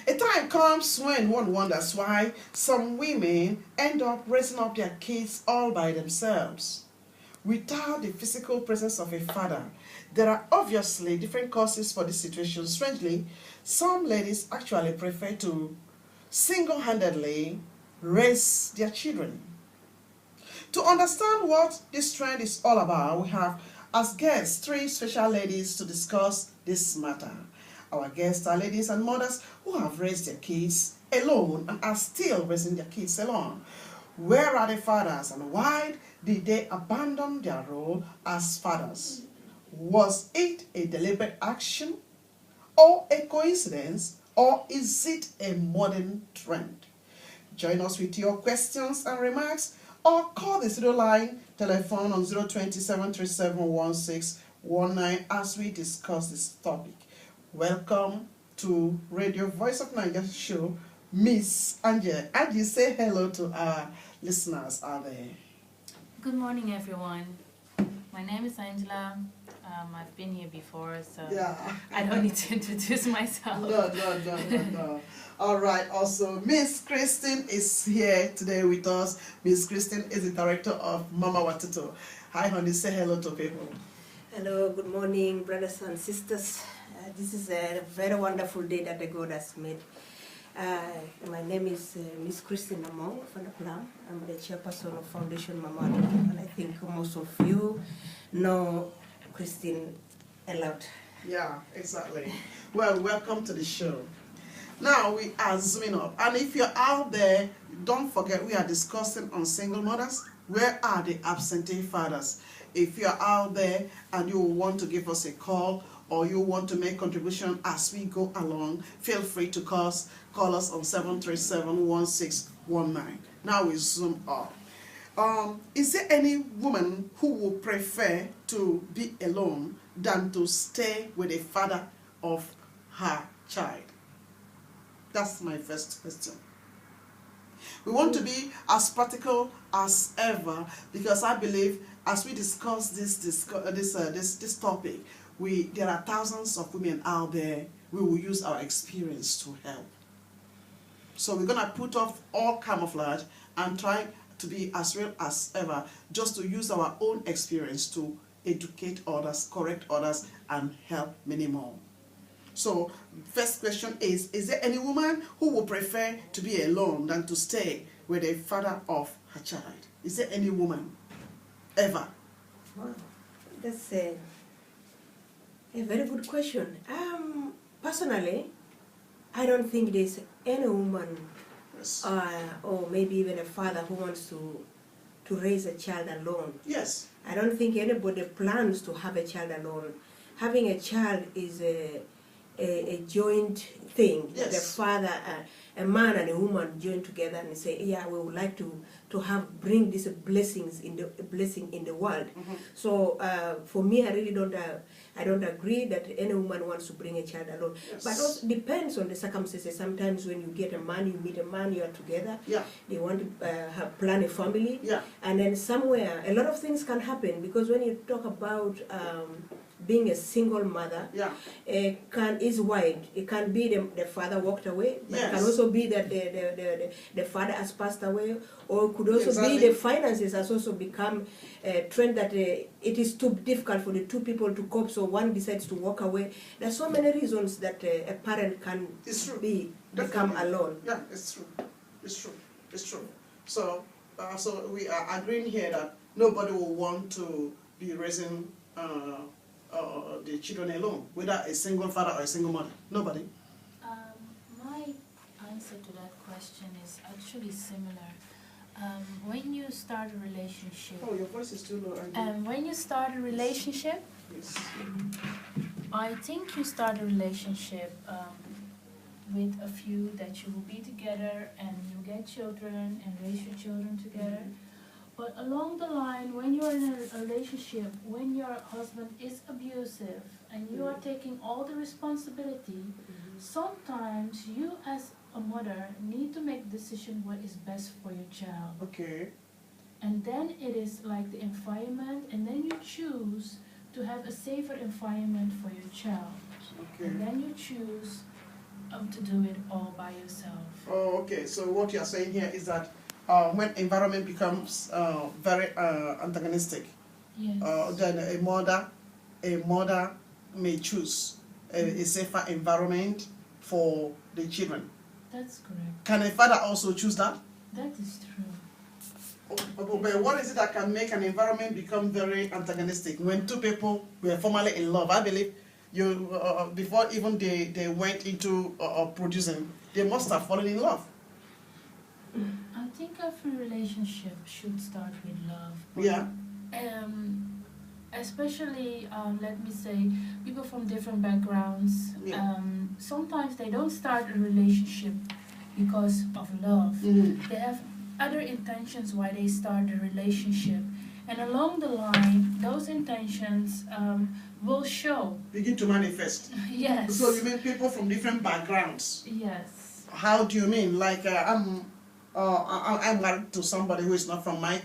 A time comes when one wonders why some women end up raising up their kids all by themselves without the physical presence of a father. There are obviously different causes for this situation. Strangely, some ladies actually prefer to single-handedly raise their children. To understand what this trend is all about, we have as guests three special ladies to discuss this matter. Our guests are ladies and mothers who have raised their kids alone and are still raising their kids alone. Where are the fathers and why did they abandon their role as fathers? Was it a deliberate action or a coincidence, or is it a modern trend? Join us with your questions and remarks or call the studio line telephone on 020-737-1619 as we discuss this topic. Welcome to Radio Voice of Naija show, Miss Angela. And you say hello to our listeners out there. Good morning, everyone. My name is Angela. I've been here before, so I don't need to introduce myself. No. All right. Also, Miss Christine is here today with us. Miss Christine is the director of Mama Watuto. Hi, honey. Say hello to people. Hello. Good morning, brothers and sisters. This is a very wonderful day that the God has made. My name is Miss Christine Among from the Plan. I'm the chairperson of Foundation Mama Watuto, and I think most of you know Christine a lot. Yeah, exactly. Well, welcome to the show. Now we are zooming up, and if you're out there, don't forget we are discussing on single mothers. Where are the absentee fathers? If you're out there and you want to give us a call or you want to make contribution as we go along, feel free to call us on 737-1619. Now we zoom up. Is there any woman who would prefer to be alone than to stay with a father of her child? That's my first question. We want to be as practical as ever because I believe as we discuss this topic, there are thousands of women out there. We will use our experience to help. So we're gonna put off all camouflage and try to be as real as ever, just to use our own experience to educate others, correct others, and help many more. So, first question is there any woman who would prefer to be alone than to stay with a father of her child? Is there any woman ever? Wow, that's a very good question. Personally, I don't think there's any woman or maybe even a father who wants to raise a child alone. Yes. I don't think anybody plans to have a child alone. Having a child is a joint thing. Yes. The father, a man and a woman join together and say, yeah, we would like to bring these blessing in the world. Mm-hmm. So for me, I really don't agree that any woman wants to bring a child alone. Yes. But also depends on the circumstances. Sometimes when you get a man, you meet a man, you are together. Yeah. They want to plan a family. Yeah. And then somewhere, a lot of things can happen because when you talk about being a single mother, is wide. It can be the father walked away, but it can also be that the father has passed away, or it could also be the finances has also become a trend that it is too difficult for the two people to cope, so one decides to walk away. There's so many reasons that a parent can become alone. Yeah, it's true. So we are agreeing here that nobody will want to be raising the children alone, whether a single father or a single mother. Nobody. My answer to that question is actually similar. When you start a relationship... Oh, your voice is too low. When you start a relationship, yes. I think you start a relationship with a few that you will be together and you get children and raise your children together. Mm-hmm. But along the line, when you're in a relationship, when your husband is abusive and you are taking all the responsibility, sometimes you as a mother need to make a decision what is best for your child. Okay. And then it is like the environment, and then you choose to have a safer environment for your child. Okay. And then you choose to do it all by yourself. Oh, okay. So what you're saying here is that when environment becomes very antagonistic, Yes. then a mother may choose a safer environment for the children. That's correct. Can a father also choose that? That is true. But what is it that can make an environment become very antagonistic? When two people were formerly in love, I believe you before even they went into producing, they must have fallen in love. I think every relationship should start with love. Yeah. Especially, let me say, people from different backgrounds. Yeah. Sometimes they don't start a relationship because of love. Mm-hmm. They have other intentions why they start a relationship, and along the line, those intentions will show. Begin to manifest. Yes. So you mean people from different backgrounds? Yes. How do you mean? Like I'm married to somebody who is not from my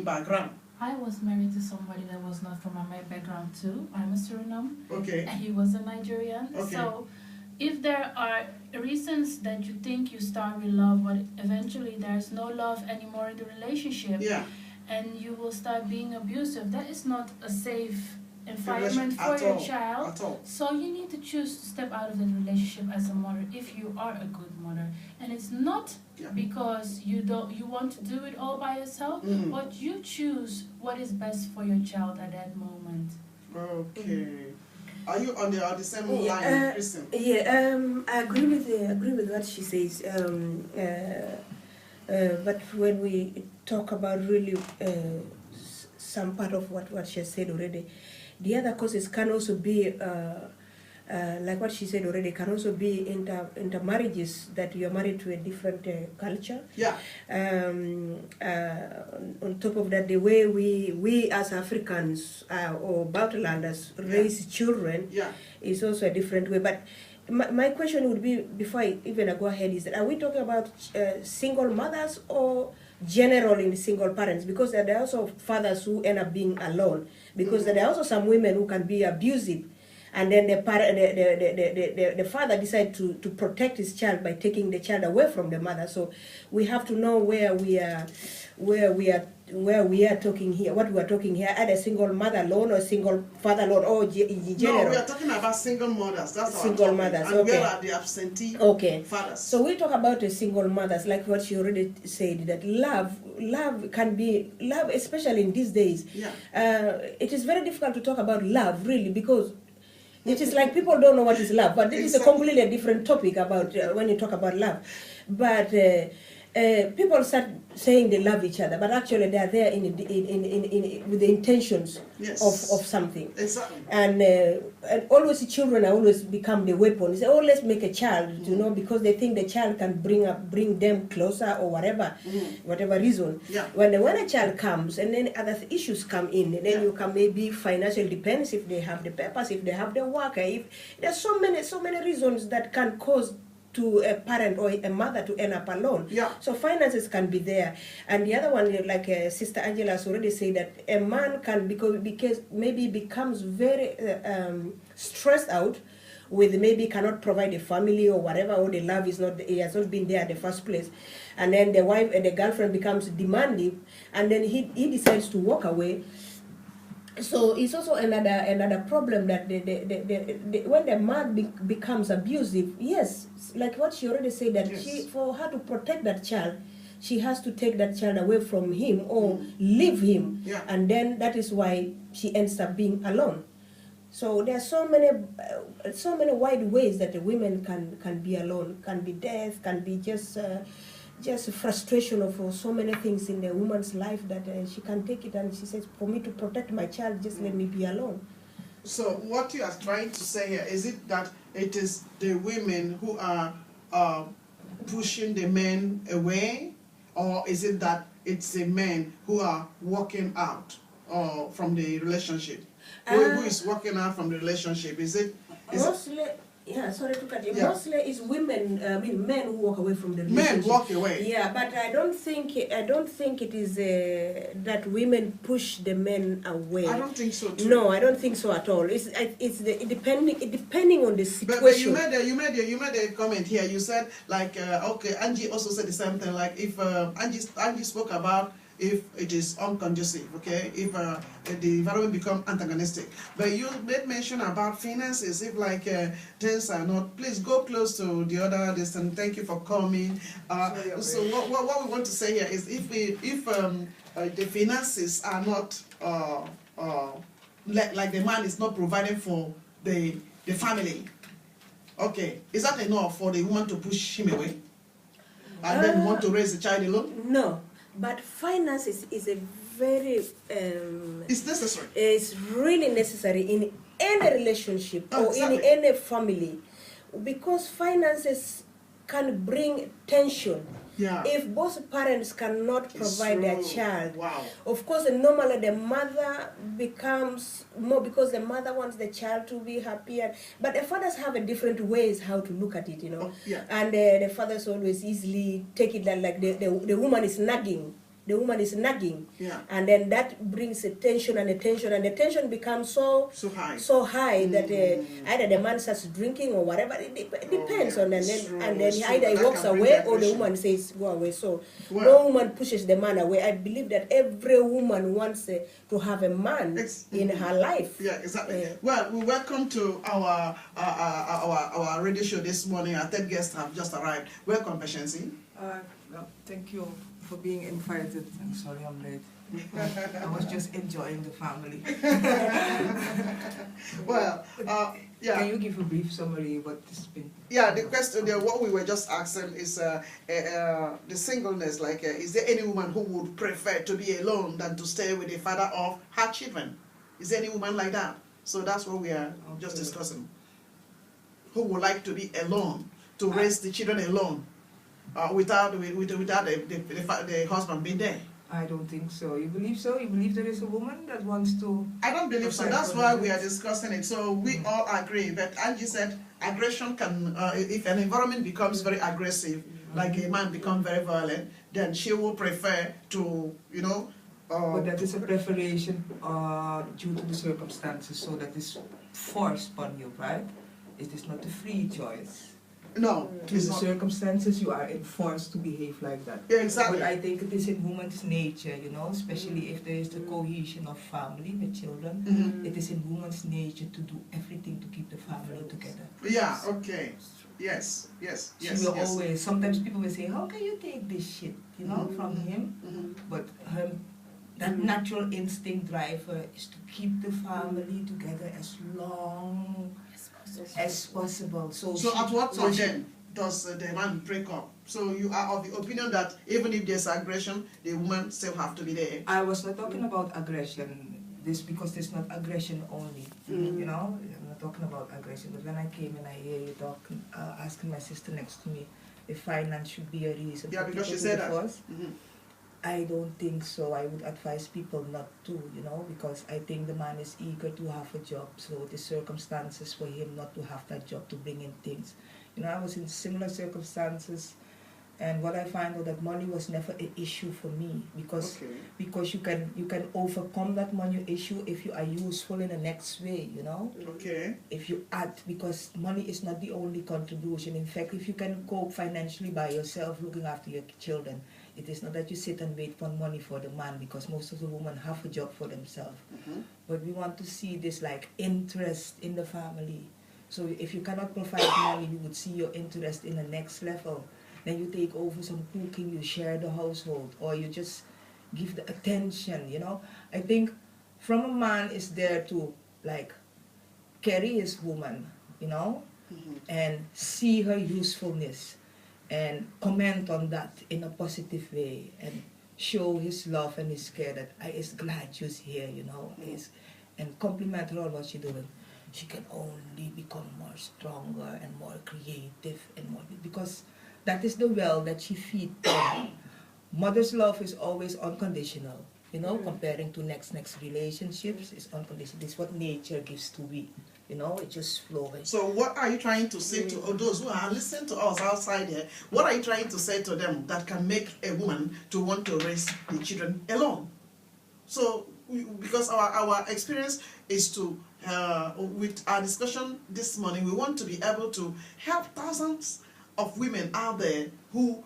background. I was married to somebody that was not from my background too. I'm a Suriname. Okay. And he was a Nigerian. Okay. So if there are reasons that you think you start with love, but eventually there's no love anymore in the relationship, Yeah. and you will start being abusive, that is not a safe environment for your child. At all. So you need to choose to step out of the relationship as a mother if you are a good mother. And it's not because you want to do it all by yourself, but you choose what is best for your child at that moment. Okay. Are you on the same line, Kristen? Yeah, I agree with what she says. But when we talk about really some part of what she has said already, the other causes can also be like what she said already, can also be intermarriages, that you are married to a different culture. Yeah. On top of that, the way we as Africans or Bouterlanders raise children is also a different way. But my question would be, before I go ahead, is that are we talking about single mothers or generally single parents? Because there are also fathers who end up being alone. Because there are also some women who can be abusive, and then the father decides to protect his child by taking the child away from the mother. So we have to know where we are talking here, what we are talking here, either single mother alone or single father alone, or general. No, we are talking about single mothers. That's single mothers. And okay. where are the absentee fathers? So we talk about the single mothers, like what she already said, that love can be love, especially in these days. Yeah. It is very difficult to talk about love, really, because it is like people don't know what is love. But this is a completely different topic about when you talk about love. But people start saying they love each other, but actually they are there with the intentions of something. Exactly. And always children always become the weapon. They say, oh, let's make a child, because they think the child can bring them closer or whatever reason. Yeah. When a child comes, and then other issues come in, and then you can maybe financial depends if they have the papers, if they have the worker, if there's so many reasons that can cause to a parent or a mother to end up alone. Yeah. So finances can be there. And the other one, like Sister Angela has already said, that a man can, because maybe becomes very stressed out with maybe cannot provide a family or whatever, or the love is not, he has not been there at the first place. And then the wife and the girlfriend becomes demanding, and then he decides to walk away. So it's also another problem that when the man becomes abusive, yes, like what she already said, that for her to protect that child, she has to take that child away from him or leave him, and then that is why she ends up being alone. So there are so many wide ways that the women can be alone, can be death, can be just frustration of so many things in the woman's life, that she can take it, and she says, for me to protect my child, just let me be alone. So what you are trying to say here, is it that it is the women who are pushing the men away, or is it that it's the men who are walking out from the relationship? Who is walking out from the relationship? Is it? Mostly, Yeah, sorry to cut you. Yeah. Mostly it's women, men who walk away from the Men relationship. walk away. Yeah, but I don't think it is that women push the men away. I don't think so too. No, I don't think so at all. Depending on the situation. But you made a comment here. You said like okay, Angie also said the same thing. Like if Angie spoke about if it is unconducive, okay, if the environment become antagonistic. But you made mention about finances. If like things are not, please go close to the other distance. Thank you for coming. So what we want to say here is if the finances are not like the man is not providing for the family, okay, is that enough for the woman to push him away and then want to raise the child alone? No. But finances is a very it's necessary. It's really necessary in any relationship or exactly. in any family, because finances can bring tension. Yeah. If both parents cannot provide their child, wow. Of course, normally the mother becomes more because the mother wants the child to be happy. But the fathers have a different ways how to look at it, you know. Oh, yeah. And the fathers always easily take it like the woman is nagging. The woman is nagging, yeah. And then that brings a tension, and the tension becomes so high that either the man starts drinking or whatever. It depends on, and then either he walks away or the woman says go away. So no woman pushes the man away. I believe that every woman wants to have a man in her life. Yeah, exactly. Well, we welcome to our radio show this morning. Our third guest have just arrived. Welcome, Patience. No, thank you for being invited. I'm sorry I'm late. I was just enjoying the family. Well, yeah. Can you give a brief summary what has been? Yeah, the question there, what we were just asking is the singleness. Like, is there any woman who would prefer to be alone than to stay with the father of her children? Is there any woman like that? So that's what we are just discussing. Who would like to be alone, to raise the children alone? Without the husband being there. I don't think so. You believe so? You believe there is a woman that wants to? I don't believe so. That's why we are discussing it. So we all agree. But Angie said aggression can, if an environment becomes very aggressive, like a man becomes very violent, then she will prefer to, you know. But that is a preparation due to the circumstances, so that is forced upon you, right? It is not a free choice. No, to the circumstances you are enforced to behave like that. Yeah, exactly. But I think it is in woman's nature, you know, especially if there is the cohesion of family with children. It is in woman's nature to do everything to keep the family together. Yeah, okay. Yes. She will always, sometimes people will say, how can you take this shit, you know, from him? But that natural instinct driver is to keep the family together as long as possible. So at what time then does the man break up? So you are of the opinion that even if there's aggression, the woman still have to be there? I was not talking about aggression. Because there's not aggression only. You know, I'm not talking about aggression. But when I came and I hear you talking, asking my sister next to me if finance should be a reason. Yeah, because she said that. I don't think so. I would advise people not to, you know, because I think the man is eager to have a job, so the circumstances for him not to have that job to bring in things. You know, I was in similar circumstances, and what I find out that money was never an issue for me, because you can overcome that money issue if you are useful in the next way, you know. Okay. If you add, because money is not the only contribution. In fact, if you can cope financially by yourself, looking after your children, it is not that you sit and wait for money for the man, because most of the women have a job for themselves. But we want to see this like interest in the family. So if you cannot provide money, you would see your interest in the next level. Then you take over some cooking, you share the household, or you just give the attention, you know. I think from a man is there to like carry his woman, you know, and see her usefulness, and comment on that in a positive way, and show his love and his care that I is glad you're here, you know, and compliment her on what she's doing. She can only become more stronger and more creative and more, because that is the well that she feeds on. Mother's love is always unconditional, you know, comparing to next relationships is unconditional. This is what nature gives to we. You know, it's just flowing. So what are you trying to say to those who are listening to us outside here? What are you trying to say to them that can make a woman to want to raise the children alone? So, because our experience is to, with our discussion this morning, we want to be able to help thousands of women out there who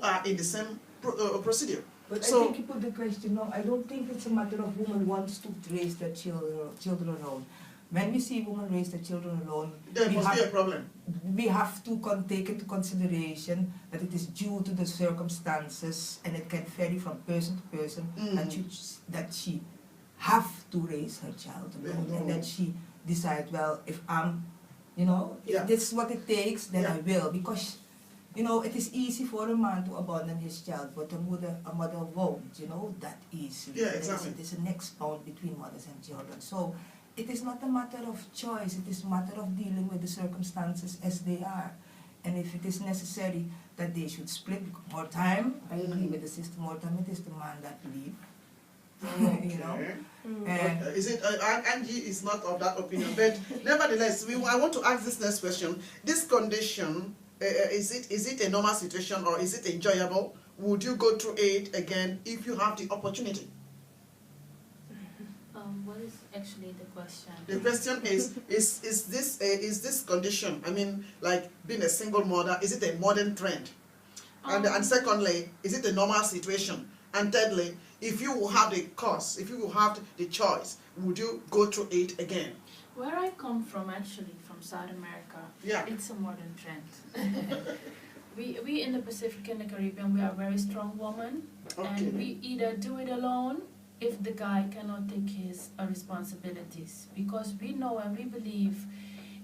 are in the same procedure. But So, I think you put the question, no, I don't think it's a matter of woman wants to raise their children alone. When we see women raise their children alone, there must be a problem. We have to take into consideration that it is due to the circumstances, and it can vary from person to person, that she have to raise her child alone, and that she decides, well, if I'm, if this is what it takes, then I will, because it is easy for a man to abandon his child, but a mother won't, that easily. Yeah, exactly. It is a next bound between mothers and children. So it is not a matter of choice, it is a matter of dealing with the circumstances as they are. And if it is necessary that they should split more time, I agree with the sister, more time, it is the man that leave. And Is it Angie is not of that opinion, but nevertheless, I want to ask this next question. This condition, is it a normal situation or is it enjoyable? Would you go through it again if you have the opportunity? What is actually the question? The question is this condition, I mean, like being a single mother, is it a modern trend? And secondly, is it a normal situation? And thirdly, if you will have the course, if you will have the choice, would you go through it again? Where I come from, actually, from South America, it's a modern trend. we in the Pacific and the Caribbean, we are very strong women, and we either do it alone if the guy cannot take his responsibilities, because we know and we believe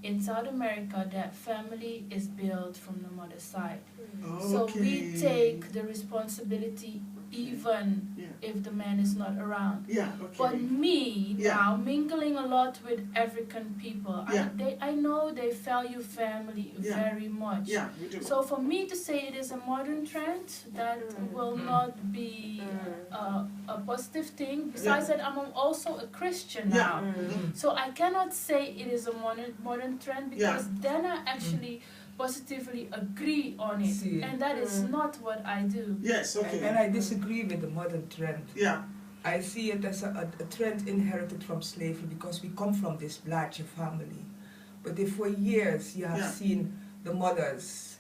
in South America that family is built from the mother's side. So we take the responsibility even if the man is not around. But me, now mingling a lot with African people, I know they value family very much. We do. So for me to say it is a modern trend, that will not be a positive thing. Besides that, I'm also a Christian now. So I cannot say it is a modern trend, because then I actually positively agree on it, and that is not what I do. Yes, okay. And I disagree with the modern trend. Yeah. I see it as a trend inherited from slavery, because we come from this larger family. But if for years you have seen the mothers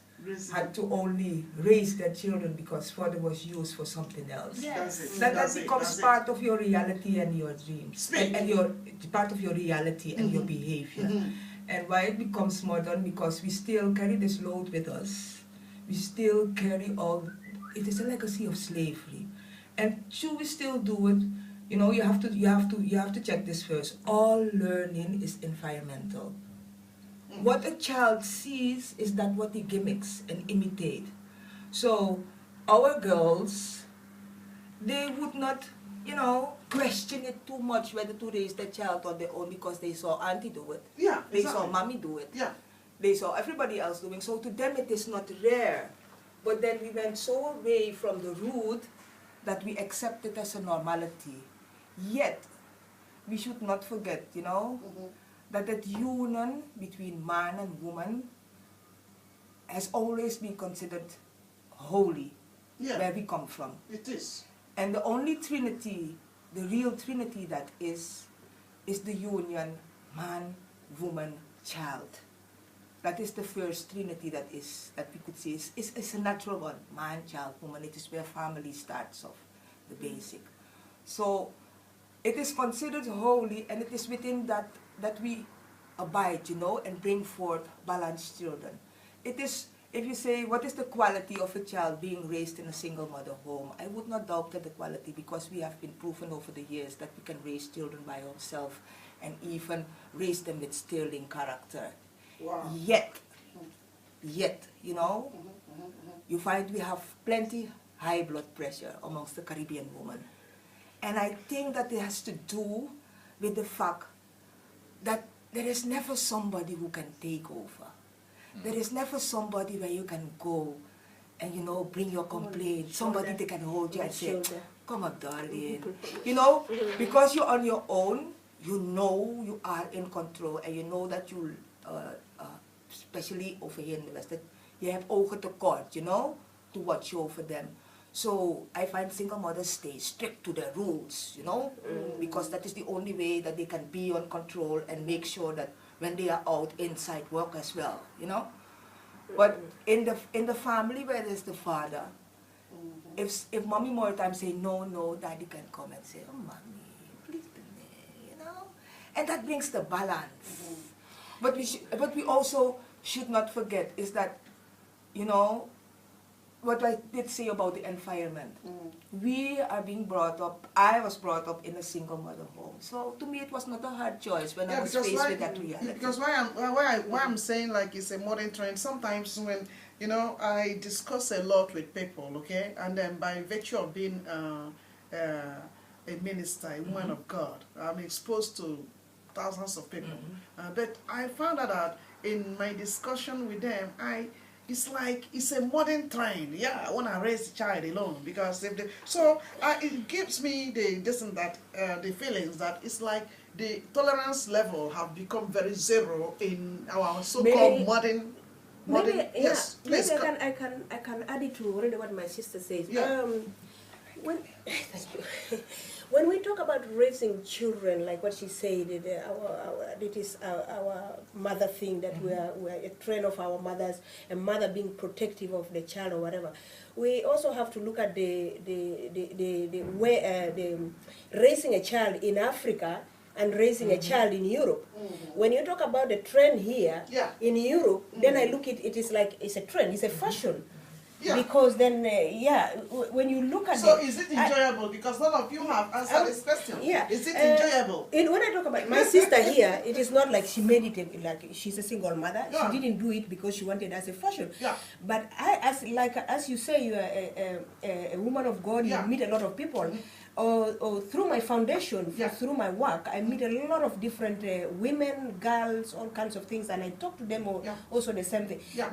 had to only raise their children because father was used for something else. Yes. That becomes part of your reality and your dreams. And your part of your reality and your behavior. And why it becomes modern, because we still carry this load with us. We still carry it is a legacy of slavery. And should we still do it? You have to check this first. All learning is environmental. What a child sees is that what he gimmicks and imitate. So our girls, they would not, question it too much whether to raise the child on their own, because they saw auntie do it. They saw mommy do it. They saw everybody else doing. So to them it is not rare. But then we went so away from the root that we accept it as a normality. Yet, we should not forget, that union between man and woman has always been considered holy, where we come from. It is. And the only trinity, the real trinity that is the union man, woman, child. That is the first trinity that we could see is a natural one. Man, child, woman. It is where family starts off, the basic. So it is considered holy, and it is within that we abide, and bring forth balanced children. It is, if you say, what is the quality of a child being raised in a single mother home? I would not doubt the quality, because we have been proven over the years that we can raise children by ourselves and even raise them with sterling character. Wow. Yet, you find we have plenty high blood pressure amongst the Caribbean women. And I think that it has to do with the fact that there is never somebody who can take over. There is never somebody where you can go and, bring your complaint. Somebody that can hold you and say, come on, darling. Because you're on your own, you know you are in control and you know that you, especially over here in the West, that you have ogen tekort, you know, to watch over them. So I find single mothers stay strict to their rules, you know, because that is the only way that they can be on control and make sure that when they are out inside work as well, you know. But in the family where there's the father, if mommy more time say no, daddy can come and say, oh mommy, please do that, you know, and that brings the balance. But we also should not forget is that, you know, what I did say about the environment. We are being brought up, I was brought up in a single mother home. So to me it was not a hard choice when I was faced with that reality. Because why I'm saying like it's a modern trend, sometimes when, you know, I discuss a lot with people, okay, and then by virtue of being a minister, a woman of God, I'm exposed to thousands of people. But I found out that in my discussion with them, it's like it's a modern trend. Yeah, I want to raise the child alone because if it gives me the feelings that it's like the tolerance level have become very zero in our so-called modern. Yes, please. Maybe I can add it to already what my sister says. Yeah. When we talk about raising children, like what she said, it is our mother thing that we are a trend of our mothers, a mother being protective of the child or whatever. We also have to look at the raising a child in Africa and raising a child in Europe. When you talk about the trend here in Europe, then I look at it is like it's a trend, it's a fashion. Yeah. Because then, when you look at so is it enjoyable? Because none of you have answered this question. Yeah. Is it enjoyable? When I talk about my sister here, it is not like she made it like she's a single mother. Yeah. She didn't do it because she wanted as a fashion. Yeah. But as you say, you are a woman of God. You meet a lot of people. Or through my foundation, through my work, I meet a lot of different women, girls, all kinds of things, and I talk to them also the same thing. Yeah.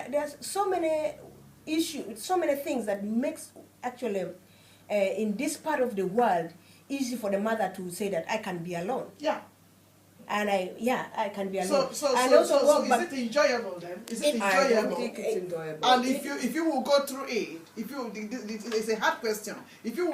There's so many issues, so many things that makes actually in this part of the world easy for the mother to say that I can be alone. Yeah. And I can be alone. So is it enjoyable then? Is it enjoyable? I don't think it's enjoyable. And if you will go through it, it's a hard question. If you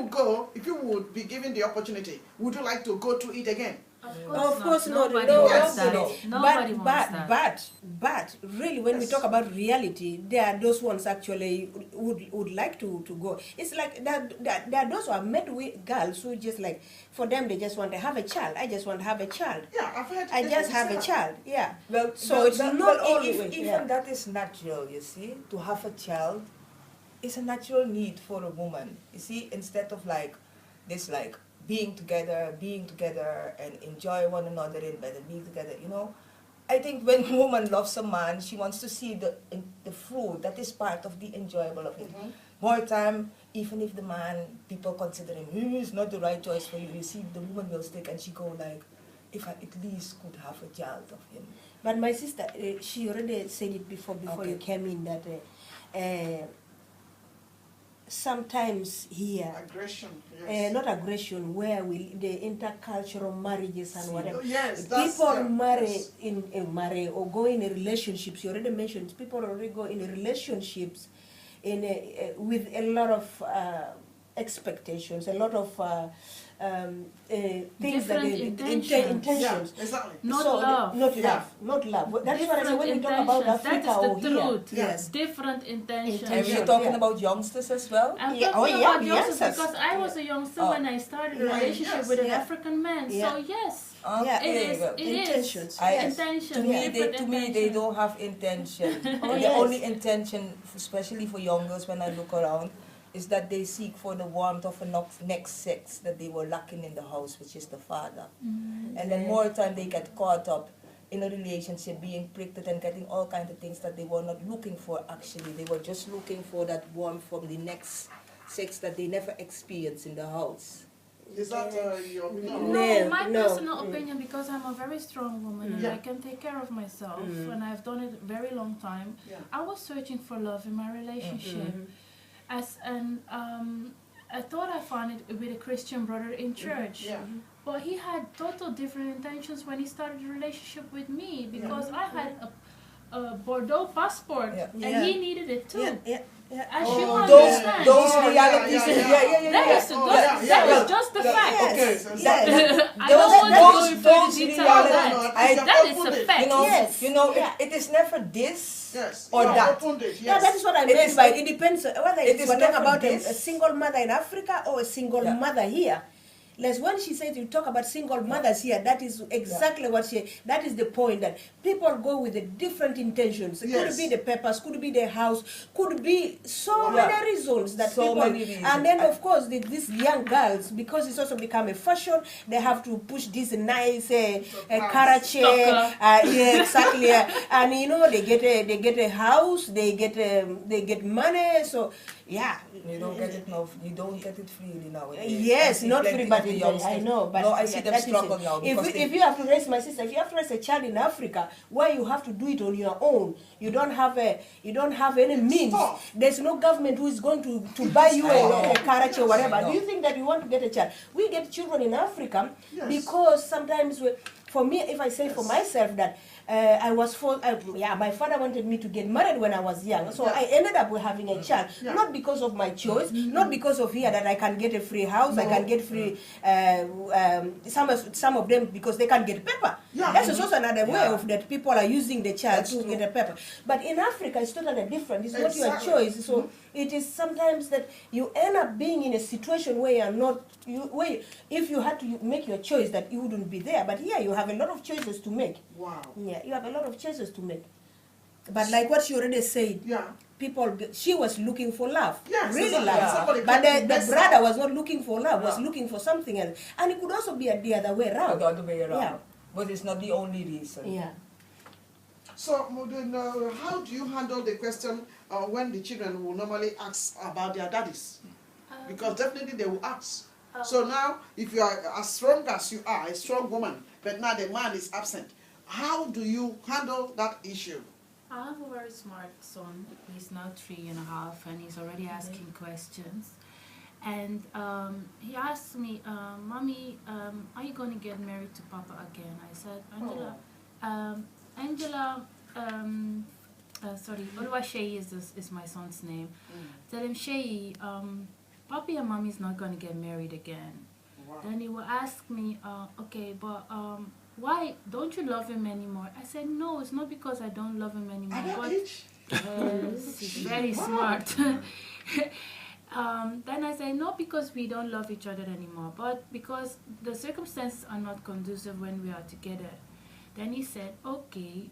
would be given the opportunity, would you like to go through it again? Of course not. Nobody wants that. Nobody wants that. But really, when we talk about reality, there are those ones actually would like to go. It's like that. There are those who are met with girls who just like, for them they just want to have a child. I just want to have a child. Yeah, I've heard. I just have a child. Yeah. Well, so it's not always even that is natural. You see, to have a child is a natural need for a woman. You see, instead of like this like being together and enjoy one another in bed and being together, you know. I think when a woman loves a man, she wants to see the fruit. That is part of the enjoyable of it. More time, even if the man, people consider him, it's not the right choice for you, you see the woman will stick and she go like, if I at least could have a child of him. But my sister, she already said it before you came in that sometimes here aggression, not aggression, where the intercultural marriages and whatever. Yes, people marry or go in relationships. You already mentioned people already go in relationships with a lot of expectations, a lot of things that intentions. Yeah, exactly. Not love. Not love. That's what I say when we talk about Africa that is or the here. truth. Yes. Different intentions. And we're talking about youngsters as well? I'm talking about youngsters because I was a youngster when I started a relationship with an African man. So yes. It intentions. Intention. To me, they don't have intention. The only intention, especially for young girls, when I look around, is that they seek for the warmth of a next sex that they were lacking in the house, which is the father. And then more time they get caught up in a relationship, being pricked and getting all kinds of things that they were not looking for actually. They were just looking for that warmth from the next sex that they never experienced in the house. Is that your opinion? No, my personal opinion, because I'm a very strong woman and I can take care of myself and I've done it a very long time. I was searching for love in my relationship. I thought I found it with a Christian brother in church. But he had total different intentions when he started a relationship with me, because I had a Bordeaux passport and he needed it too. As you understand. Those realities. That is just the fact. Okay. I don't want to go into those detail on realities. that. That is a fact. You know, it is never this or You that. opened it, Yeah, that is what I It meant is- by it depends whether it it's is we're talking never about a this. single mother in Africa or a single mother here. Like when she says you talk about single mothers here, that is exactly what that is the point, that people go with the different intentions. It could be the papers, could be the house, could be so many reasons that So people, many reasons. and then of course these young girls, because it's also become a fashion, they have to push this nice karache, exactly, and you know they get a house, they get money, so you don't get it now. You don't get it freely now. Yes, not free, but I know. But no, I see them that is struggle it. now. If you have to raise, my sister, if you have to raise a child in Africa, where you have to do it on your own, you don't have any means. There's no government who is going to buy you a karachi or whatever. Do you think that you want to get a child? We get children in Africa because sometimes for me, if I say for myself that I was my father wanted me to get married when I was young, so I ended up with having a child, not because of my choice, not because of here that I can get a free house, I can get free, some of them because they can get paper. That's also another way of that people are using the child to get a paper. But in Africa, it's totally different. It's not your choice. So it is sometimes that you end up being in a situation where you're not, if you had to make your choice, that you wouldn't be there. But here you have a lot of choices to make. Wow. Yeah, you have a lot of choices to make. But like what she already said, she was looking for love, really love. But the brother was not looking for love, was looking for something else. And it could also be the other way around. The other way around. But it's not the only reason. Yeah. So, how do you handle the question when the children will normally ask about their daddies? Because definitely they will ask. So now, if you are as strong as you are, a strong woman, but now the man is absent, how do you handle that issue? I have a very smart son. He's now 3.5 and he's already asking questions. And he asked me, Mommy, are you going to get married to Papa again? I said, Angela, Oluwaseyi is my son's name. Tell him, Sheyi, Papi and Mommy is not going to get married again. Wow. Then he will ask me, okay, but why don't you love him anymore? I said, no, it's not because I don't love him anymore. But he's very smart. Then I said, not because we don't love each other anymore, but because the circumstances are not conducive when we are together. Then he said, okay,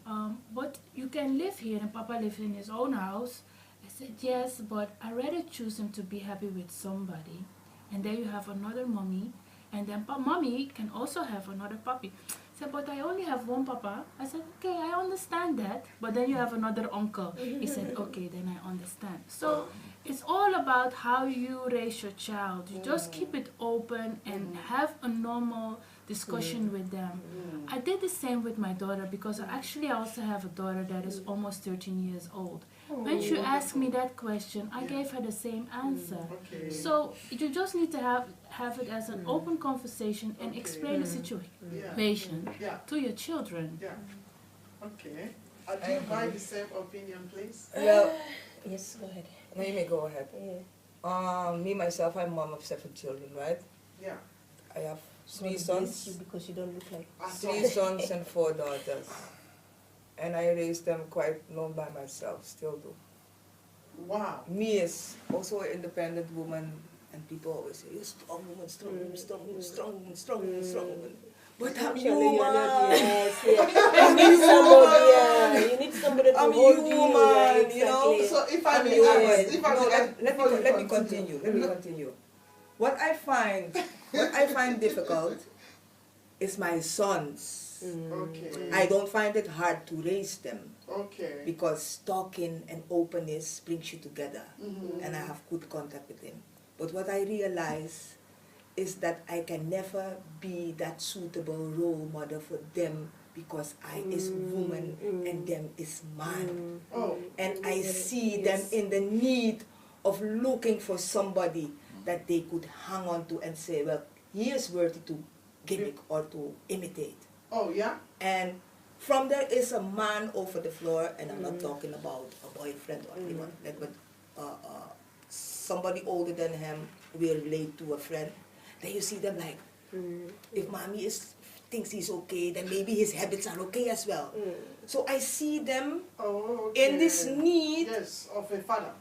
but you can live here and Papa lives in his own house. I said, yes, but I'd rather choose him to be happy with somebody. And then you have another mommy, and then mommy can also have another puppy. I said, but I only have one papa. I said, okay, I understand that, but then you have another uncle. He said, okay, then I understand. So it's all about how you raise your child. You just keep it open and have a normal discussion with them. I did the same with my daughter, because I also have a daughter that is almost 13 years old. When she asked me that question, I gave her the same answer. So you just need to have it as an open conversation and explain the situation to your children. Okay. Do you buy the same opinion, please? Well, yes, go ahead. No, you may go ahead. Me, myself, I'm mom of 7 children, right? Yeah. I have 3 sons. Because you don't look like 3 sons and 4 daughters. And I raised them quite long by myself, still do. Wow. Me is also an independent woman, and people always say, you're strong woman, strong woman, strong woman, strong woman, strong woman, strong woman. But I'm human. You need somebody to I'm hold human, you know. So if I may ask, let me continue. What I find difficult is my sons. Okay. I don't find it hard to raise them. Okay. Because talking and openness brings you together, and I have good contact with him. But what I realize is that I can never be that suitable role model for them, because I is woman and them is man. And I see them in the need of looking for somebody that they could hang on to and say, well, he is worthy to gimmick or to imitate. Oh, yeah? And from there is a man over the floor, and I'm not talking about a boyfriend or anyone, but somebody older than him will relate to a friend. Then you see them like, if mommy thinks he's okay, then maybe his habits are okay as well. So I see them in this need, yes, of a father.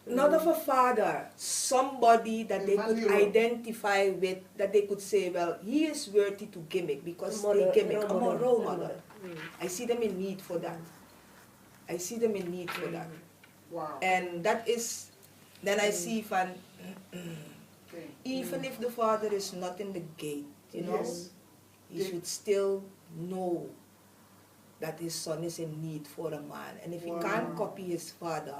not of a father, somebody that they could identify with, that they could say, well, he is worthy to gimmick because they gimmick, a role model. I see them in need for that. I see them in need for that. Wow. And that is, then I see Van, even if the father is not in the gate, you know, he should still know that his son is in need for a man. And if he can't copy his father,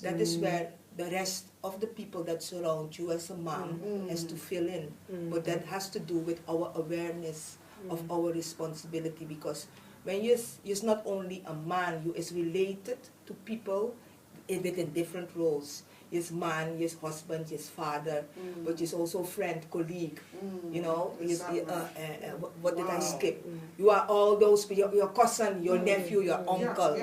that is where the rest of the people that surround you as a man has to fill in. But that has to do with our awareness of our responsibility, because when you're not only a man, you is related to people within different roles. He's man, he's husband, he's father, but he's also friend, colleague, you know, what did I skip? You are all those, your cousin, your nephew, your uncle.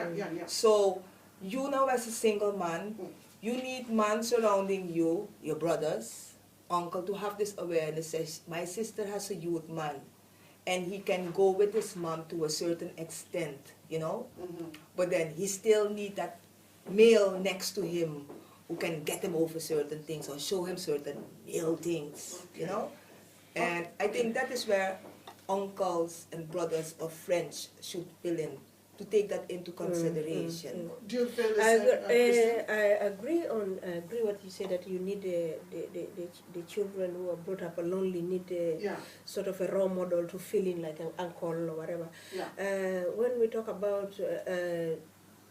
So you now as a single man, you need man surrounding you, your brothers, uncle, to have this awareness. Says, my sister has a youth man, and he can go with his mom to a certain extent, you know, but then he still need that male next to him who can get him over certain things or show him certain male things, you know. And I think that is where uncles and brothers or friends should fill in, to take that into consideration. Do you feel the same? I agree what you say, that you need the children who are brought up lonely need sort of a role model to fill in, like an uncle or whatever. When we talk about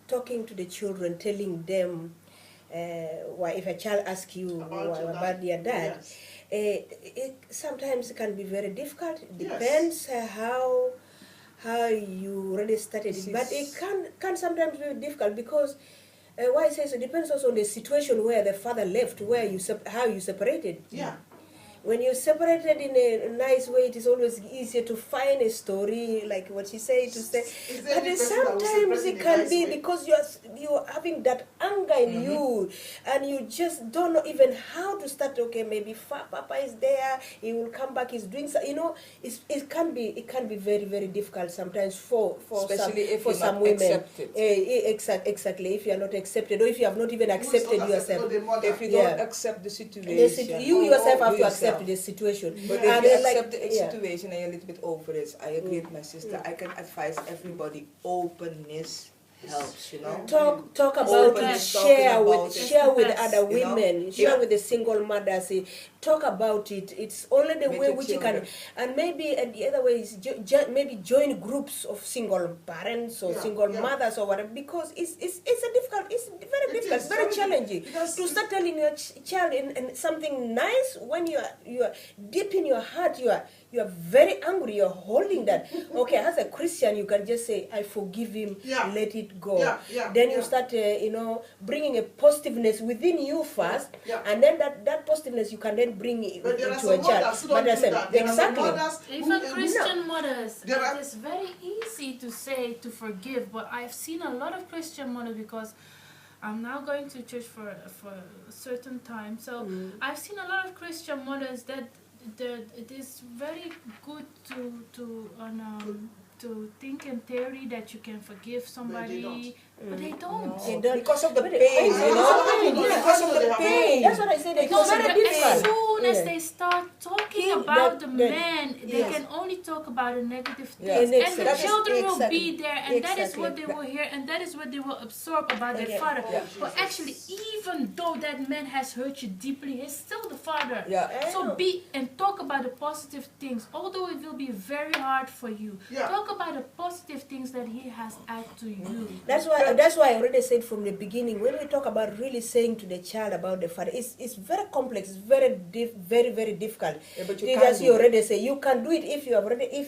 talking to the children, telling them why, if a child asks you about their dad, it sometimes can be very difficult. It depends how you already started it, but it can sometimes be difficult, because why I say so, it depends also on the situation where the father left, where how you separated. When you're separated in a nice way, it is always easier to find a story, like what she said, to say. But sometimes it can be because you're having that anger in you, and you just don't know even how to start. Okay, maybe Papa is there, he will come back, he's doing so. You know, it can be very, very difficult sometimes for some women. Exactly. If you are not accepted, or if you have not even accepted yourself. If you don't accept the situation, you yourself have to accept the situation. But if you accept the situation and you're a little bit over it, I agree with my sister. I can advise everybody, openness helps, you know. Talk about it, share with other women, share with the single mothers. Talk about it. It's only the way which you can, and maybe the other way is maybe join groups of single parents or single mothers or whatever, because it's very difficult, it's very challenging to start telling your child in something nice when you are deep in your heart, you are very angry, you're holding that. Okay, as a Christian, you can just say, I forgive him, let it go. Then you start, bringing a positiveness within you first, and then that positiveness you can then bring it into a child. But exactly. Even Christian mothers, it is very easy to say to forgive, but I've seen a lot of Christian mothers, because I'm now going to church for a certain time. So I've seen a lot of Christian mothers that it is very good to think in theory that you can forgive somebody, but they don't. Because of the pain, because of the pain. That's what I said. Because as soon as they start talking about the man, they can only talk about the negative things, and the children will be there, and that is what they will hear, and that is what they will absorb about their father. But actually, even though that man has hurt you deeply, he's still the father. So be and talk about the positive things, although it will be very hard for you. Talk about the positive things that he has added to you. That's why I already said from the beginning, when we talk about really saying to the child about the father, it's very complex, it's very very difficult. But as you already say, you can do it if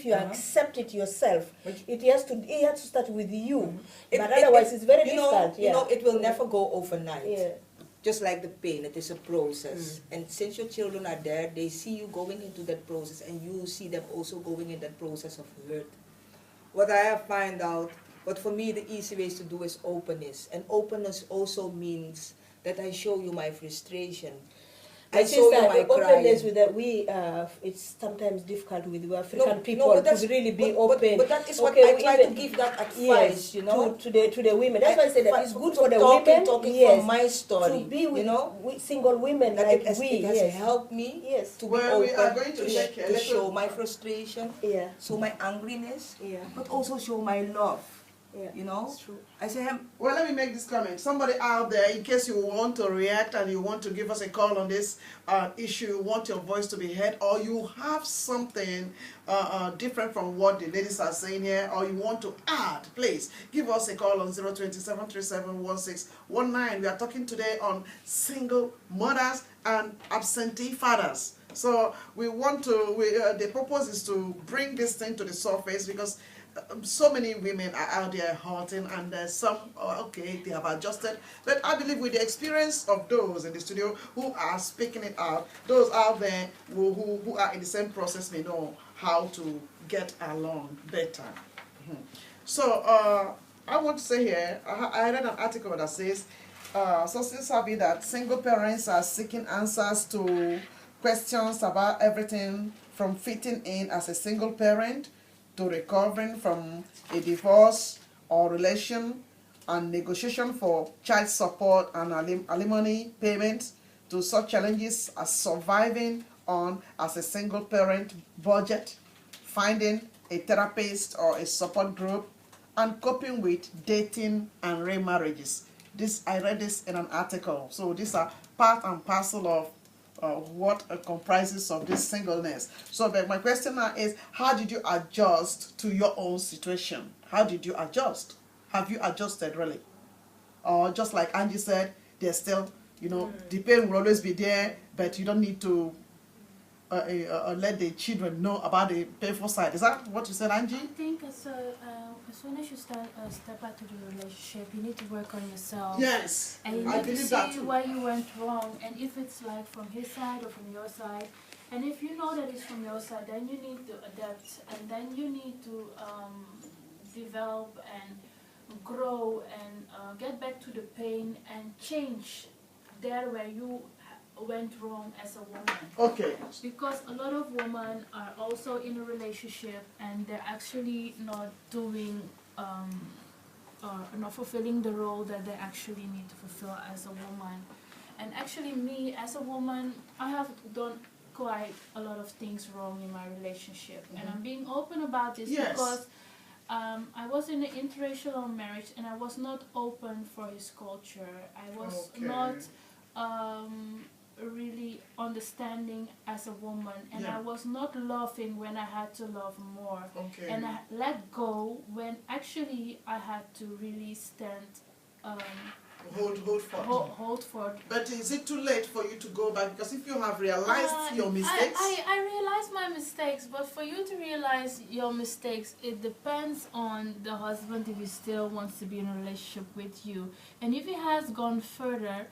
you accept it yourself. It has to start with you. But otherwise it's very difficult. It will never go overnight. just like the pain, it is a process. And since your children are there, they see you going into that process, and you see them also going in that process of hurt. What I have found out, but for me the easy ways to do is openness. And openness also means that I show you my frustration. I It's show just you that my the openness crying. with that it's sometimes difficult with African people to really be open. But that is what Okay, I try to give that advice, you know, to the women. That's why I say that it's good for the talking women, from my story, to be with, you know, with single women that like it has helped me to be Well, we are open, going to to, take a to little- show my frustration, Yeah. show my angriness, Yeah. but also show my love. Yeah, You know, it's true. I say, Well, let me make this comment. Somebody out there, in case you want to react and you want to give us a call on this issue, you want your voice to be heard, or you have something different from what the ladies are saying here, or you want to add, please give us a call on 027371619. We are talking today on single mothers and absentee fathers. So we want to, the purpose is to bring this thing to the surface, because so many women are out there hurting, and there's some, okay, they have adjusted. But I believe with the experience of those in the studio who are speaking it out, those out there who are in the same process may know how to get along better. So I want to say here, I read an article that says, sources have it that single parents are seeking answers to questions about everything from fitting in as a single parent to recovering from a divorce or relation, and negotiation for child support and alimony payments, to such challenges as surviving on as a single parent budget, finding a therapist or a support group, and coping with dating and remarriages. I read this in an article. So these are part and parcel of what comprises of this singleness. So but my question now is, how did you adjust to your own situation? How did you adjust? Have you adjusted really? Or just like Angie said, there's still, the pain will always be there, but you don't need to let the children know about the painful side. Is that what you said, Angie? I think as soon as you step out of the relationship, you need to work on yourself. Yes, and you I need to believe that see too. where you went wrong, and if it's like from his side or from your side. And if you know that it's from your side, then you need to adapt, and then you need to develop and grow and get back to the pain and change there where you went wrong as a woman. Okay. Because a lot of women are also in a relationship and they're actually not doing or not fulfilling the role that they actually need to fulfill as a woman. And actually me as a woman, I have done quite a lot of things wrong in my relationship. And I'm being open about this because I was in an interracial marriage and I was not open for his culture. I was not really understanding as a woman, and I was not loving when I had to love more, and I let go when actually I had to really stand hold for. But is it too late for you to go back? Because if you have realized your mistakes, I realized my mistakes, but for you to realize your mistakes, it depends on the husband if he still wants to be in a relationship with you, and if he has gone further,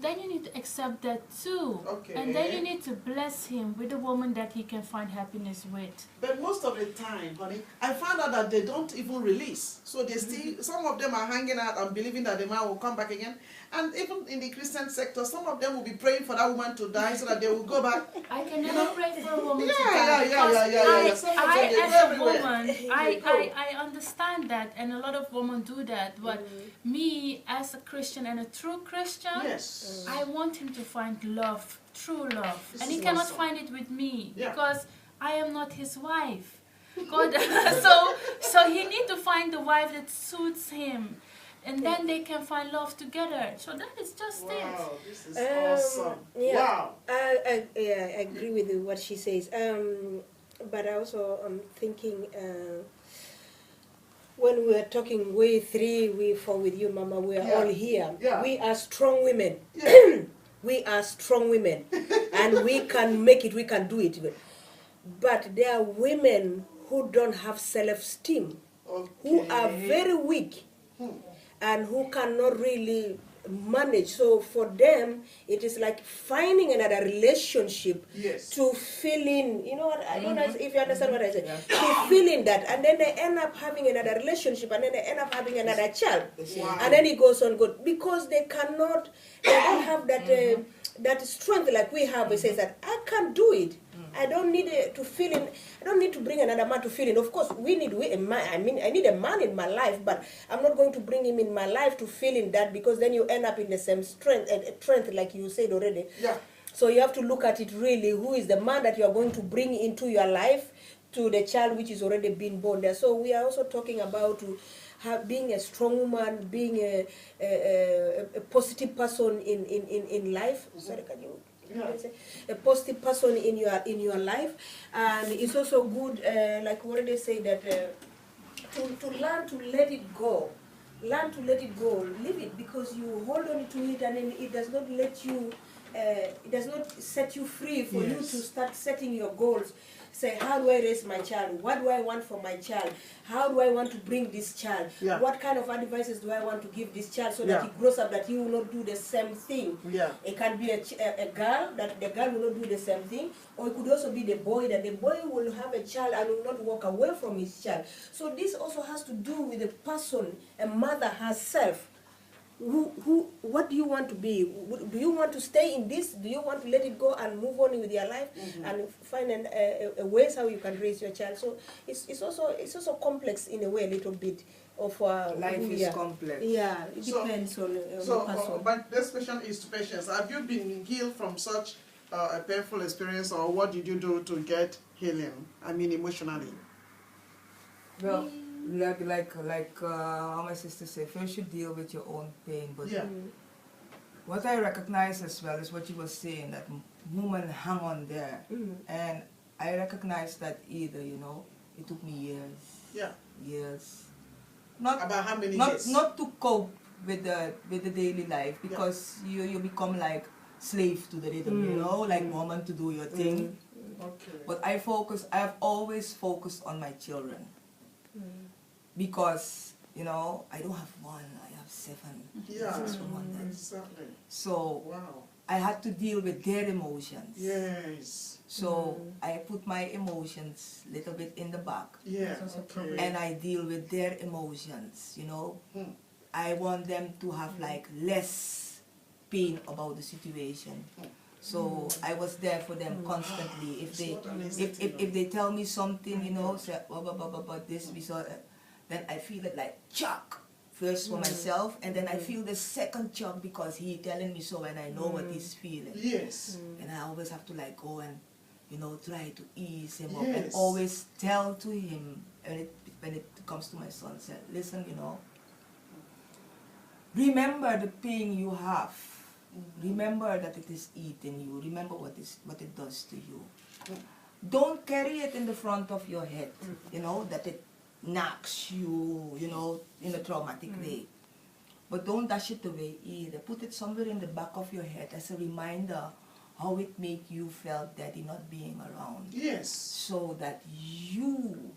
then you need to accept that too, and then you need to bless him with a woman that he can find happiness with. But most of the time, honey, I found out that they don't even release, so they still, some of them are hanging out and believing that the man will come back again. And even in the Christian sector, some of them will be praying for that woman to die so that they will go back. I can never pray for a woman to die. I as a woman, I understand that, and a lot of women do that. But me, as a Christian and a true Christian, I want him to find love, true love, and he cannot find it with me because I am not his wife. God, so he need to find the wife that suits him. And then they can find love together. So that is just it. Wow, this is awesome. Yeah, wow. I agree with what she says. But I also am thinking, when we are talking, we 3, we 4 with you, Mama, we are all here. Yeah. We are strong women. We are strong women. And we can make it, we can do it. But there are women who don't have self-esteem, who are very weak. And who cannot really manage. So for them, it is like finding another relationship to fill in. You know what? I don't know if you understand what I said. To fill in that, and then they end up having another relationship, and then they end up having another child, and then it goes on good because they cannot. They don't have that that strength like we have. It says that I can't do it. I don't need to fill in. I don't need to bring another man to fill in. Of course, we need a man. I mean, I need a man in my life, but I'm not going to bring him in my life to fill in that because then you end up in the same strength like you said already. Yeah. So you have to look at it really. Who is the man that you are going to bring into your life to the child which is already been born there? So we are also talking about being a strong woman, being a positive person in life. Sorry, can you? A positive person in your life, and it's also good, like what they say, that to learn to let it go, leave it, because you hold on to it and then it does not let you, it does not set you free for you to start setting your goals. Say, how do I raise my child? What do I want for my child? How do I want to bring this child? Yeah. What kind of advices do I want to give this child so that he grows up, that he will not do the same thing? Yeah. It can be a girl, that the girl will not do the same thing, or it could also be the boy, that the boy will have a child and will not walk away from his child. So this also has to do with the person, a mother herself. What do you want to be? Do you want to stay in this? Do you want to let it go and move on with your life and find a ways how you can raise your child? So it's also complex in a way, a little bit of life is complex. Yeah, it depends on the person. But this question is to Patience. Have you been healed from such a painful experience, or what did you do to get healing? I mean, emotionally. Well, like how my sister said, first you deal with your own pain. But what I recognize as well is what you were saying, that woman hang on there. And I recognize that either, it took me years. Yeah. Years. Not about how many years? Not to cope with the daily life, because you become like slave to the rhythm, like woman to do your thing. Okay. But I have always focused on my children. Because, I don't have one, I have 7. Yeah, 6 from one. Exactly. So, I had to deal with their emotions. Yes. So, I put my emotions a little bit in the back. Yeah, okay. And I deal with their emotions, I want them to have like less pain about the situation. So I was there for them constantly. If they tell me something, say about this, we saw, then I feel it like shock first for myself, and then I feel the second shock because he telling me so, and I know what he's feeling. Yes. And I always have to like go and try to ease him up, and always tell to him when it comes to my son, say, listen, remember the pain you have. Remember that it is eating you. Remember what it does to you. Don't carry it in the front of your head, that it knocks you, in a traumatic way. But don't dash it away either. Put it somewhere in the back of your head as a reminder how it made you felt daddy not being around. Yes. So that you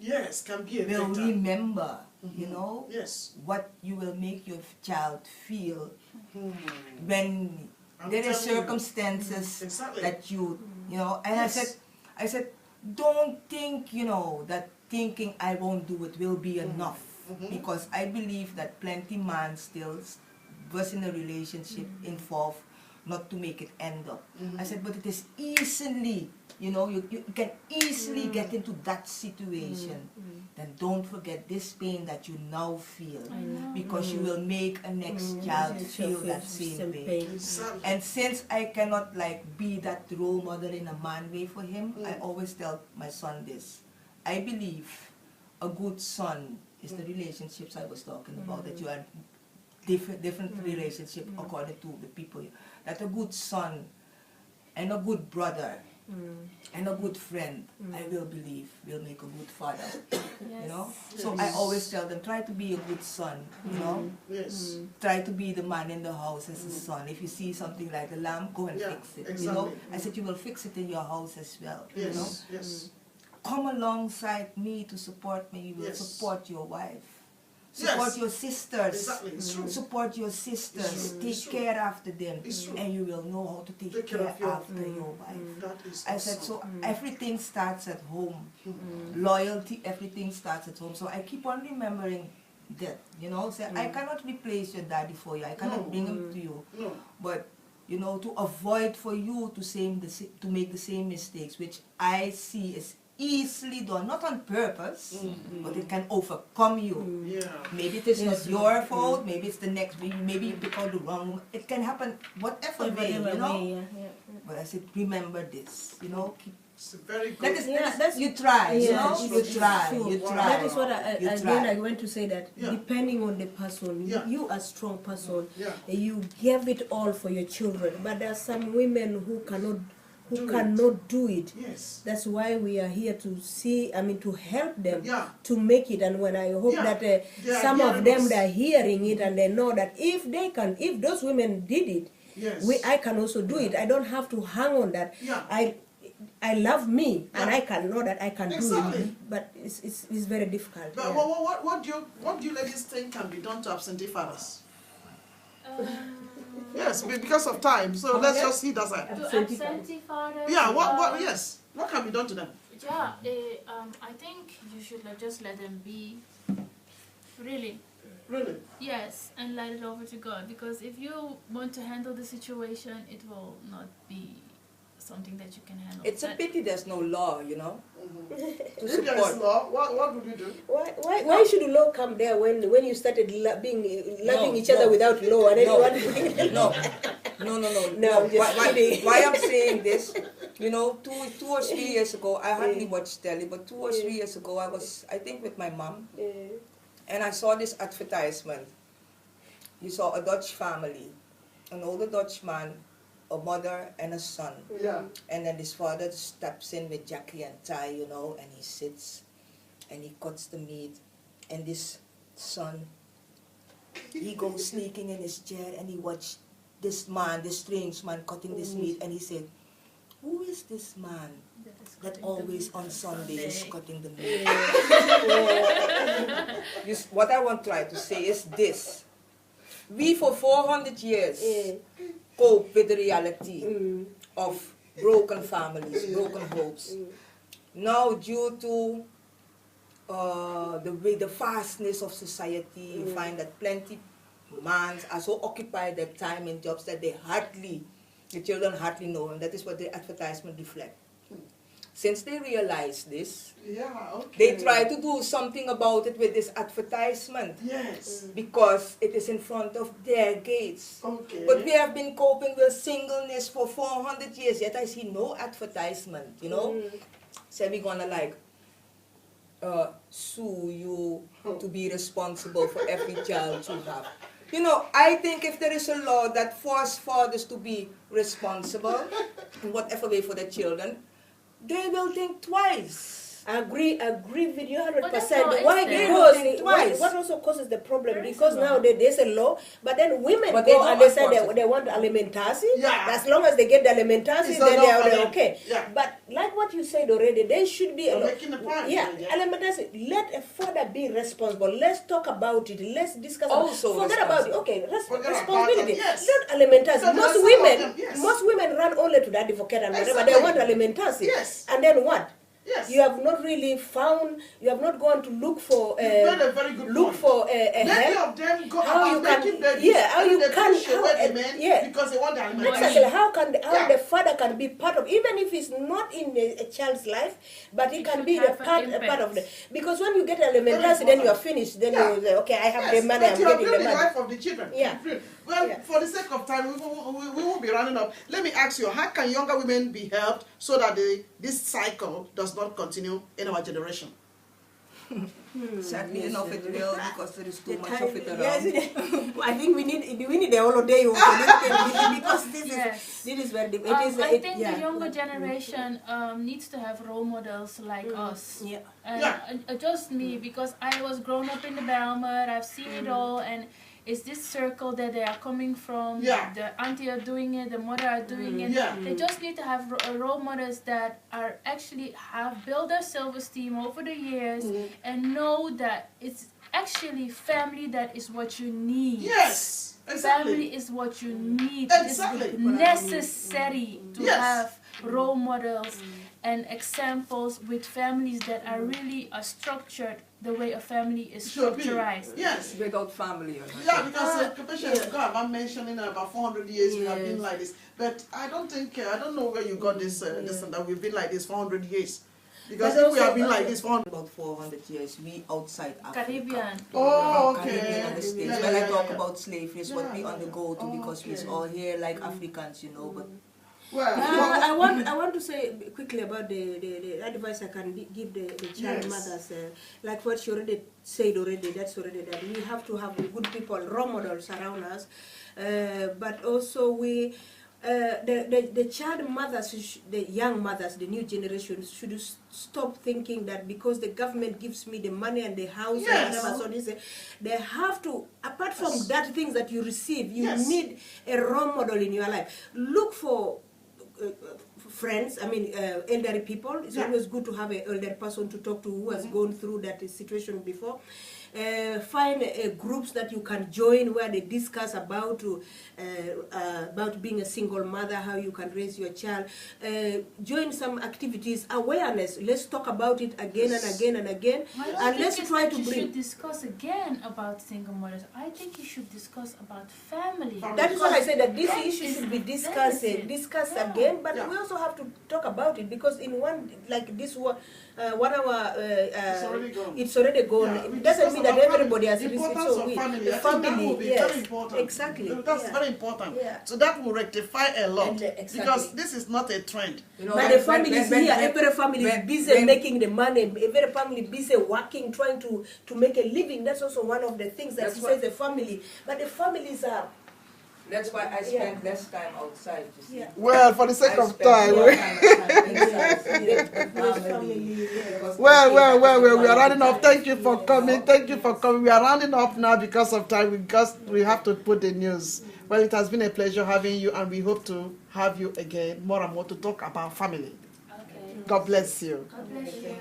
can be will remember, what you will make your child feel when there are circumstances that you and I said, don't think, that thinking I won't do it will be enough. Because I believe that plenty man still was in a relationship involved not to make it end up. I said, but it is easily, you can easily get into that situation. Then don't forget this pain that you now feel, because you will make a next child feel that same pain. And since I cannot be that role model in a man way for him, I always tell my son this. I believe a good son is the relationships I was talking about, that you are different relationship according to the people. That a good son and a good brother and a good friend, I will believe, will make a good father. So I always tell them, try to be a good son, Yes. Try to be the man in the house as a son. If you see something like a lamp, go and fix it. Exactly. I said, you will fix it in your house as well. Yes. Yes. Come alongside me to support me. You will support your wife. Support your sisters. Exactly, it's true. Support your sisters. It's Take true. care after them. It's true. And you will know how to take care of your after your wife. That is I said, so awesome. everything starts at home. Loyalty, everything starts at home. So I keep on remembering that, you know, say, I cannot replace your daddy for you. I cannot bring him to you. No. But, you know, to avoid for you to make the same mistakes, which I see is easily done, not on purpose, but it can overcome you. Yeah. Maybe it is not your fault, maybe it's the next, maybe you pick out the wrong one. It can happen whatever way, you know. But I said, remember this, you know, keep. It's very good. That's you try, you Yeah, know, it's you true. try, True. you try. That is what You again try. I want to say that depending on the person, you are a strong person, Yeah. you give it all for your children. But there are some women who cannot do it. Yes. That's why we are here to to help them Yeah. to make it. And when I hope that They are some of hearing them us. they are hearing it and they know that if those women did it, Yes. I can also do it. I don't have to hang on that. Yeah. I love me, and I can know that I can do Exactly. it. But it's very difficult. But yeah. what do you ladies think can be done to absentee fathers? Yes, because of time. So let's just see that side. To absentee fathers. Yeah. What can be done to them? Yeah, I think you should just let them be. Really. Really? Yes, and let it over to God. Because if you want to handle the situation, it will not be something that you can handle. It's a pity there's no law, you know. If there is law, what would you do? Why should the law come there when you started loving each other without law and then you want to bring it? No, I'm just kidding. why I'm saying this, you know, two or 3 years ago, I hardly watched telly, but 2 or 3 years ago, I was, I think, with my mom, and I saw this advertisement. You saw a Dutch family, an older Dutch man, a mother and a son. Yeah. And then this father steps in with Jackie and tie, you know, and he sits and he cuts the meat. And this son, he goes sneaking in his chair and he watched this strange man cutting this meat, and he said, who is this man that always on Sunday is cutting the meat? What I want to try to say is this. We for 400 years cope with the reality of broken families, broken hopes. Now, due to the fastness of society, you find that plenty men are so occupied their time in jobs that the children hardly know, and that is what the advertisement reflects. Since they realize this, they try to do something about it with this advertisement. Yes. Because it is in front of their gates. Okay. But we have been coping with singleness for 400 years, yet I see no advertisement, you know. Say we're gonna sue you to be responsible for every child you have. You know, I think if there is a law that forces fathers to be responsible in whatever way for their children, they will think twice. Agree with you 100%. But that's how Why? it's Because twice. what also causes the problem? There is Because a law. now there's a law, but then women But they go don't and they say enforce it. they want alimentasi. Yeah. As long as they get the alimentasi, It's then enough for they're them. okay. Yeah. But like what you said already, there should be a You're law. making a point. Yeah, alimentasi. Let a father be responsible. Let's talk about it. Let's discuss. Also Forget about it. responsible. Okay, Forget responsibility. about them, yes. Not alimentasi. So Most that's women, some of them, yes. most women run only to the advocate and whatever. Exactly. They want alimentasi. Yes. And then what? Yes. You have not really found, you have not gone to look for, You made a very good look point. for Many help. of them go How you about making can- babies, how and you they can- push away how- the men yeah. because they want the alimentation. Exactly. How Yeah. the father can be part of, even if it's not in a child's life, but it It can should be the have an part impact. of the. Because when you get alimentasi, then you are finished. Then Yeah. you say, okay, I have Yes, the money, but I'm you have getting ruined the the money. life of the children. Yeah. Well, Yeah. for the sake of time, we will be running up. Let me ask you, how can younger women be helped so that this cycle does not continue in our generation? Sadly enough, it will, because there is too much of it around. Yes, I think we need the holiday because this Yes. is very difficult. I think the younger generation needs to have role models like us. Yeah. And Yeah. just me, because I was grown up in the Belmer, I've seen it all, and it's this circle that they are coming from. Yeah. The auntie are doing it, the mother are doing it. Yeah. They just need to have role models that are actually have built their self-esteem over the years and know that it's actually family that is what you need. Yes, exactly. Family is what you need. Exactly. It's necessary to Yes. have role models and examples with families that are really structured the way a family is Should be. structured. Yes. Without family. Yeah, because I'm mentioning about 400 years we have been like this. But I don't know where you got this, this and that we've been like this for 100 years. Because if we have been like this for about 400 years, we outside Africa. Caribbean. Oh, okay. Caribbean and the States. Yeah, When yeah, I talk yeah. about slavery, it's what we undergo to because we're all here like Africans, you know. But well, I want to say quickly about the advice I can give the child Yes. mothers. Like what she already said already, that's already that we have to have good people, role models around us. But also the child mothers, the young mothers, the new generation should stop thinking that because the government gives me the money and the house Yes. and whatever, so they have to, apart from that things that you receive, you Yes. need a role model in your life. Look for friends, elderly people. It's always good to have an elder person to talk to who has gone through that situation before. Find groups that you can join where they discuss about being a single mother, how you can raise your child. Join some activities, awareness. Let's talk about it again and again and again, and let's try to You bring. should discuss again about single mothers. I think you should discuss about family. That is why I said that this That issue is- should be that is discussed it. again. But Yeah. we also have to talk about it because in one like this 1 hour, it's already gone. Yeah, we It doesn't discuss mean that about everybody has family. received. Importance So of we, family. the I think that family, will be yes, very important. exactly. That's yeah. very important. Yeah. So that will rectify a lot. And, exactly. Because this is not a trend. you know, But the family is here. Every family is when- busy when- making the money. Every family busy working, trying to make a living. That's also one of the things that That's he what- says the family. But the families are. That's why I spend less time outside. You see. Yeah. Well, for the sake I of spend time. more time inside Yes, with the yes, family. yes. Well, we are rounding up. Thank you for coming. Thank you for coming. We are rounding up now because of time. Because we have to put the news. Well, it has been a pleasure having you, and we hope to have you again more and more to talk about family. Okay. God bless you. God bless you.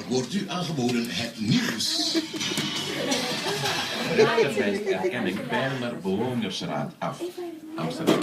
Wordt u aangeboden het nieuws. Wijst erkenning Bijler Bewonersraad af. Amsterdam.